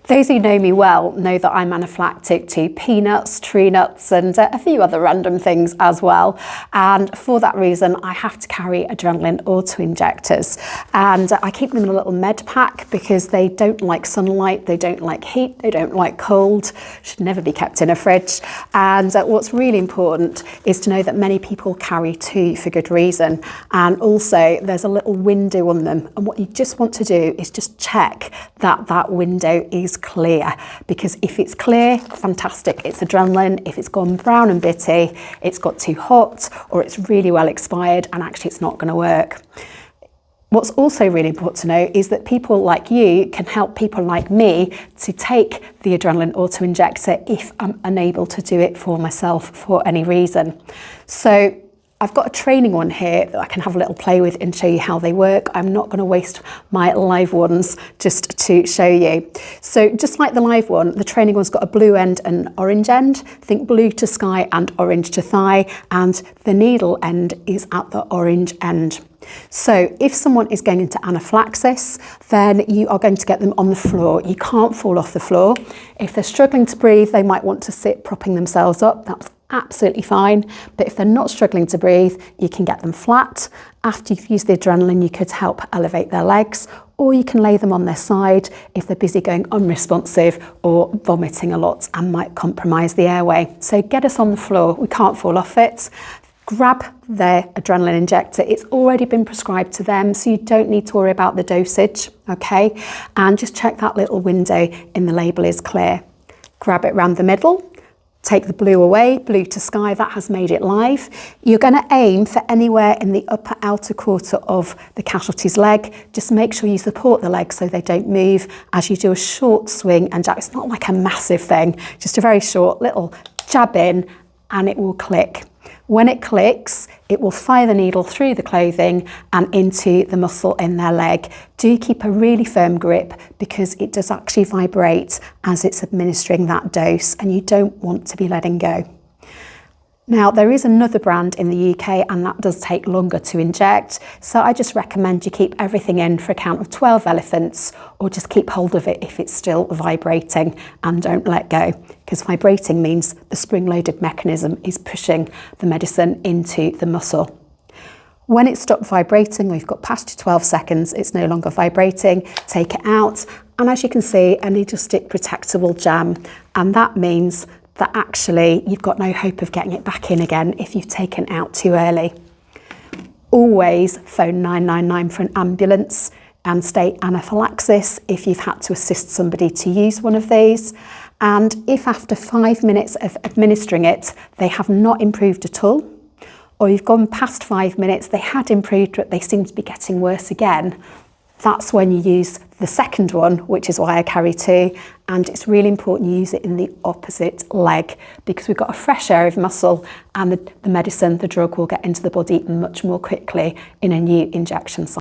Those who know me well know that I'm anaphylactic to peanuts, tree nuts, and a few other random things as well. And for that reason, I have to carry Adrenaline Auto-Injectors. And I keep them in a little med pack because they don't like sunlight, they don't like heat, they don't like cold, should never be kept in a fridge. And what's really important is to know that many people carry two for good reason. And also there's a little window on them. And what you just want to do is just check that that window is clear, because if it's clear, fantastic, it's adrenaline. If it's gone brown and bitty, it's got too hot, or it's really well expired, and actually it's not going to work. What's also really important to know is that people like you can help people like me to take the Adrenaline Auto-Injector if I'm unable to do it for myself for any reason. So I've got a training one here that I can have a little play with and show you how they work. I'm not going to waste my live ones just to show you. So just like the live one, the training one's got a blue end and orange end. Think blue to sky and orange to thigh, and the needle end is at the orange end. So if someone is going into anaphylaxis, then you are going to get them on the floor. You can't fall off the floor. If they're struggling to breathe, they might want to sit propping themselves up. That's absolutely fine. But if they're not struggling to breathe, you can get them flat. After you've used the adrenaline, you could help elevate their legs, or you can lay them on their side if they're busy going unresponsive or vomiting a lot and might compromise the airway. So get us on the floor. We can't fall off it. Grab their adrenaline injector. It's already been prescribed to them, so you don't need to worry about the dosage, okay? And just check that little window in the label is clear. Grab it round the middle. Take the blue away, blue to sky, that has made it live. You're going to aim for anywhere in the upper outer quarter of the casualty's leg. Just make sure you support the leg so they don't move as you do a short swing and jab. It's not like a massive thing, just a very short little jab in, and it will click. When it clicks, it will fire the needle through the clothing and into the muscle in their leg. Do keep a really firm grip, because it does actually vibrate as it's administering that dose, and you don't want to be letting go. Now, there is another brand in the UK, and that does take longer to inject. So I just recommend you keep everything in for a count of 12 elephants, or just keep hold of it if it's still vibrating and don't let go, because vibrating means the spring-loaded mechanism is pushing the medicine into the muscle. When it stopped vibrating, we've got past 12 seconds, it's no longer vibrating, take it out. And as you can see, a needle stick protectable jam, and that means that actually you've got no hope of getting it back in again if you've taken out too early. Always phone 999 for an ambulance and state anaphylaxis if you've had to assist somebody to use one of these. And if after 5 minutes of administering it, they have not improved at all, or you've gone past 5 minutes, they had improved, but they seem to be getting worse again, that's when you use the second one, which is why I carry two. And it's really important you use it in the opposite leg, because we've got a fresh area of muscle, and the medicine, the drug, will get into the body much more quickly in a new injection site.